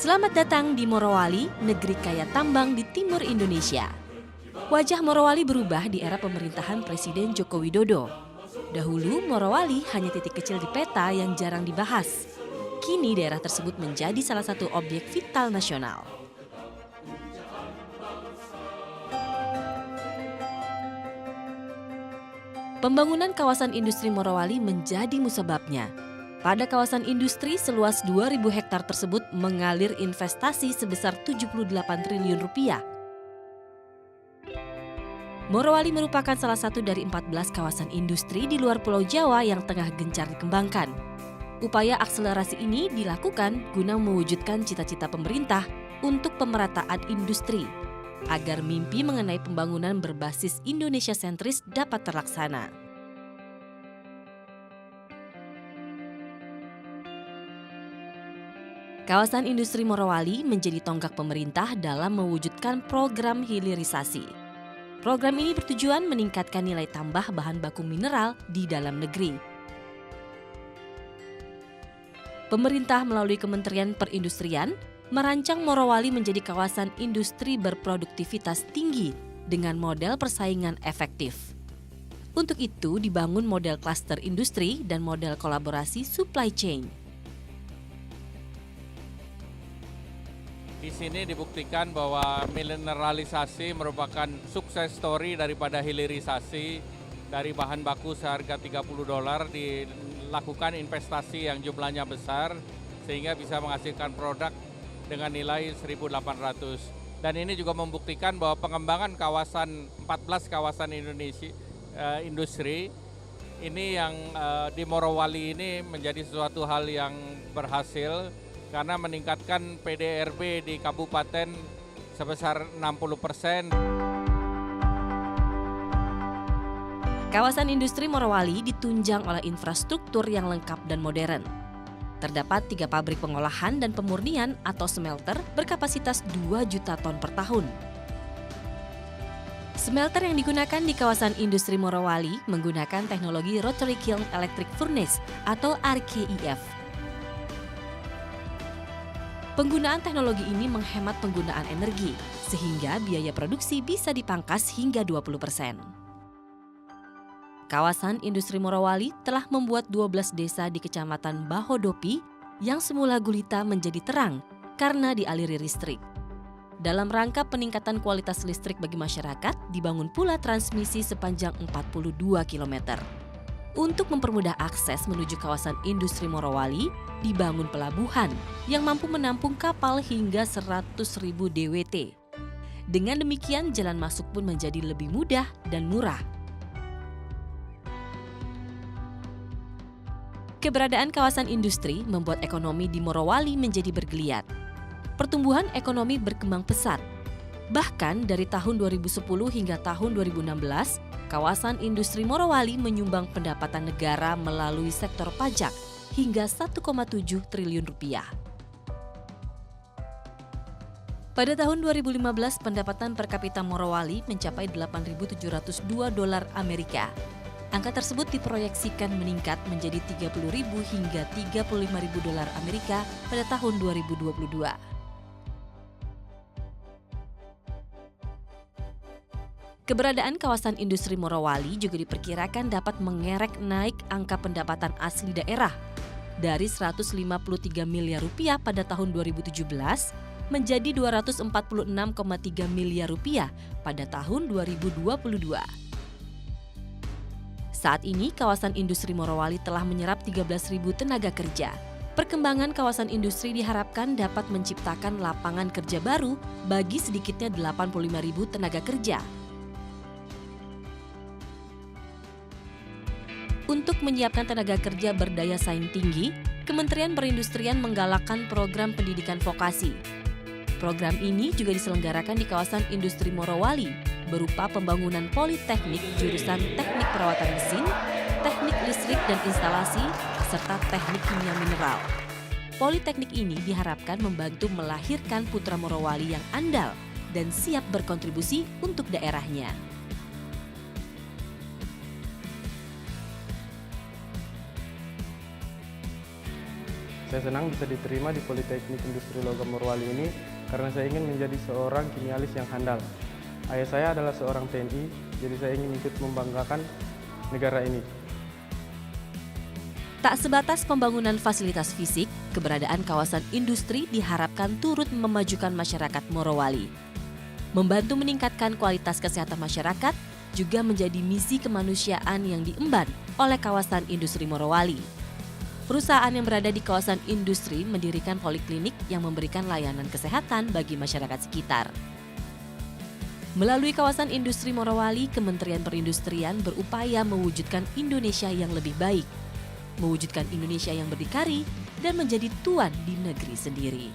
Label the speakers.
Speaker 1: Selamat datang di Morowali, negeri kaya tambang di timur Indonesia. Wajah Morowali berubah di era pemerintahan Presiden Joko Widodo. Dahulu Morowali hanya titik kecil di peta yang jarang dibahas. Kini daerah tersebut menjadi salah satu objek vital nasional. Pembangunan kawasan industri Morowali menjadi musababnya. Pada kawasan industri seluas 2.000 hektar tersebut mengalir investasi sebesar 78 triliun rupiah. Morowali merupakan salah satu dari 14 kawasan industri di luar Pulau Jawa yang tengah gencar dikembangkan. Upaya akselerasi ini dilakukan guna mewujudkan cita-cita pemerintah untuk pemerataan industri, agar mimpi mengenai pembangunan berbasis Indonesia sentris dapat terlaksana. Kawasan industri Morowali menjadi tonggak pemerintah dalam mewujudkan program hilirisasi. Program ini bertujuan meningkatkan nilai tambah bahan baku mineral di dalam negeri. Pemerintah melalui Kementerian Perindustrian merancang Morowali menjadi kawasan industri berproduktivitas tinggi dengan model persaingan efektif. Untuk itu dibangun model klaster industri dan model kolaborasi supply chain.
Speaker 2: Di sini dibuktikan bahwa mineralisasi merupakan sukses story daripada hilirisasi. Dari bahan baku seharga $30 dilakukan investasi yang jumlahnya besar sehingga bisa menghasilkan produk dengan nilai 1.800. Dan ini juga membuktikan bahwa pengembangan 14 kawasan industri ini yang di Morowali ini menjadi sesuatu hal yang berhasil karena meningkatkan PDRB di kabupaten sebesar 60%.
Speaker 1: Kawasan industri Morowali ditunjang oleh infrastruktur yang lengkap dan modern. Terdapat 3 pabrik pengolahan dan pemurnian atau smelter berkapasitas 2 juta ton per tahun. Smelter yang digunakan di kawasan industri Morowali menggunakan teknologi Rotary Kiln Electric Furnace atau RKEF. Penggunaan teknologi ini menghemat penggunaan energi, sehingga biaya produksi bisa dipangkas hingga 20%. Kawasan industri Morowali telah membuat 12 desa di Kecamatan Bahodopi yang semula gulita menjadi terang karena dialiri listrik. Dalam rangka peningkatan kualitas listrik bagi masyarakat, dibangun pula transmisi sepanjang 42 km. Untuk mempermudah akses menuju kawasan industri Morowali, dibangun pelabuhan yang mampu menampung kapal hingga 100.000 DWT. Dengan demikian, jalan masuk pun menjadi lebih mudah dan murah. Keberadaan kawasan industri membuat ekonomi di Morowali menjadi bergeliat. Pertumbuhan ekonomi berkembang pesat. Bahkan dari tahun 2010 hingga tahun 2016, kawasan industri Morowali menyumbang pendapatan negara melalui sektor pajak hingga 1,7 triliun rupiah. Pada tahun 2015, pendapatan per kapita Morowali mencapai $8.702 Amerika. Angka tersebut diproyeksikan meningkat menjadi $30.000 hingga $35.000 Amerika pada tahun 2022. Keberadaan kawasan industri Morowali juga diperkirakan dapat mengerek naik angka pendapatan asli daerah dari 153 miliar rupiah pada tahun 2017 menjadi 246,3 miliar rupiah pada tahun 2022. Saat ini kawasan industri Morowali telah menyerap 13.000 tenaga kerja. Perkembangan kawasan industri diharapkan dapat menciptakan lapangan kerja baru bagi sedikitnya 85.000 tenaga kerja. Untuk menyiapkan tenaga kerja berdaya saing tinggi, Kementerian Perindustrian menggalakkan program pendidikan vokasi. Program ini juga diselenggarakan di kawasan industri Morowali, berupa pembangunan politeknik jurusan teknik perawatan mesin, teknik listrik dan instalasi, serta teknik kimia mineral. Politeknik ini diharapkan membantu melahirkan putra Morowali yang andal dan siap berkontribusi untuk daerahnya.
Speaker 3: Saya senang bisa diterima di Politeknik Industri Logam Morowali ini karena saya ingin menjadi seorang kimialis yang handal. Ayah saya adalah seorang TNI, jadi saya ingin ikut membanggakan negara ini.
Speaker 1: Tak sebatas pembangunan fasilitas fisik, keberadaan kawasan industri diharapkan turut memajukan masyarakat Morowali. Membantu meningkatkan kualitas kesehatan masyarakat juga menjadi misi kemanusiaan yang diemban oleh kawasan industri Morowali. Perusahaan yang berada di kawasan industri mendirikan poliklinik yang memberikan layanan kesehatan bagi masyarakat sekitar. Melalui kawasan industri Morowali, Kementerian Perindustrian berupaya mewujudkan Indonesia yang lebih baik, mewujudkan Indonesia yang berdikari, dan menjadi tuan di negeri sendiri.